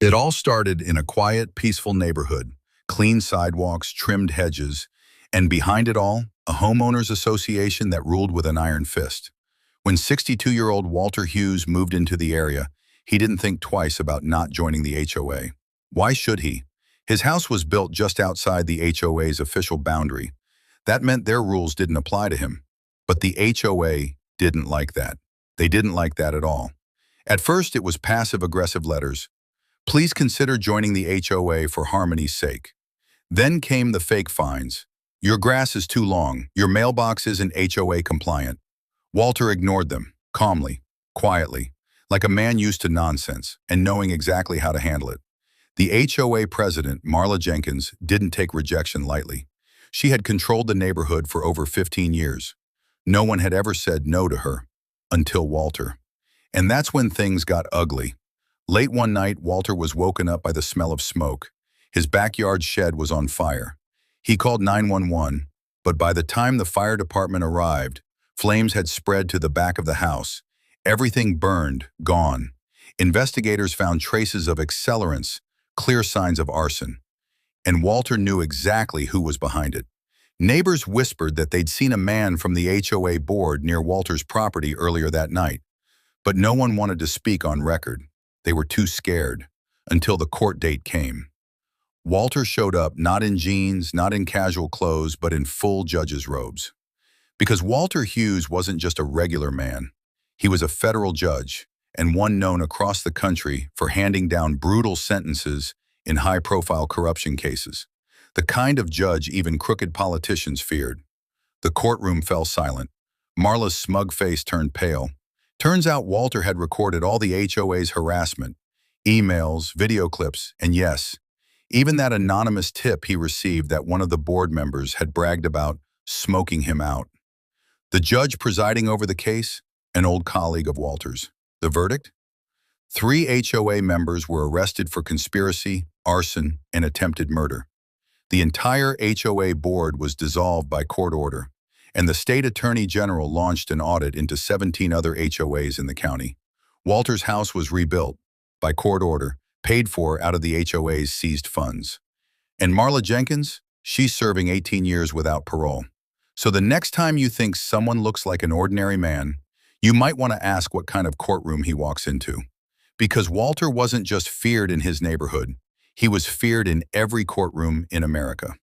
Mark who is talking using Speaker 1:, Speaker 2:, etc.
Speaker 1: It all started in a quiet, peaceful neighborhood, clean sidewalks, trimmed hedges, and behind it all, a homeowners association that ruled with an iron fist. When 62-year-old Walter Hughes moved into the area, he didn't think twice about not joining the HOA. Why should he? His house was built just outside the HOA's official boundary. That meant their rules didn't apply to him. But the HOA didn't like that. They didn't like that at all. At first, it was passive-aggressive letters. Please consider joining the HOA for harmony's sake. Then came the fake fines. Your grass is too long. Your mailbox isn't HOA compliant. Walter ignored them, calmly, quietly, like a man used to nonsense and knowing exactly how to handle it. The HOA president, Marla Jenkins, didn't take rejection lightly. She had controlled the neighborhood for over 15 years. No one had ever said no to her, until Walter. And that's when things got ugly. Late one night, Walter was woken up by the smell of smoke. His backyard shed was on fire. He called 911, but by the time the fire department arrived, flames had spread to the back of the house. Everything burned, gone. Investigators found traces of accelerants, clear signs of arson. And Walter knew exactly who was behind it. Neighbors whispered that they'd seen a man from the HOA board near Walter's property earlier that night. But no one wanted to speak on record. They were too scared, until the court date came. Walter showed up not in jeans, not in casual clothes, but in full judge's robes. Because Walter Hughes wasn't just a regular man. He was a federal judge, and one known across the country for handing down brutal sentences in high-profile corruption cases. The kind of judge even crooked politicians feared. The courtroom fell silent. Marla's smug face turned pale. Turns out Walter had recorded all the HOA's harassment, emails, video clips, and yes, even that anonymous tip he received that one of the board members had bragged about smoking him out. The judge presiding over the case, an old colleague of Walter's. The verdict? 3 HOA members were arrested for conspiracy, arson, and attempted murder. The entire HOA board was dissolved by court order, and the state attorney general launched an audit into 17 other HOAs in the county. Walter's house was rebuilt, by court order, paid for out of the HOA's seized funds. And Marla Jenkins? She's serving 18 years without parole. So the next time you think someone looks like an ordinary man, you might want to ask what kind of courtroom he walks into. Because Walter wasn't just feared in his neighborhood, he was feared in every courtroom in America.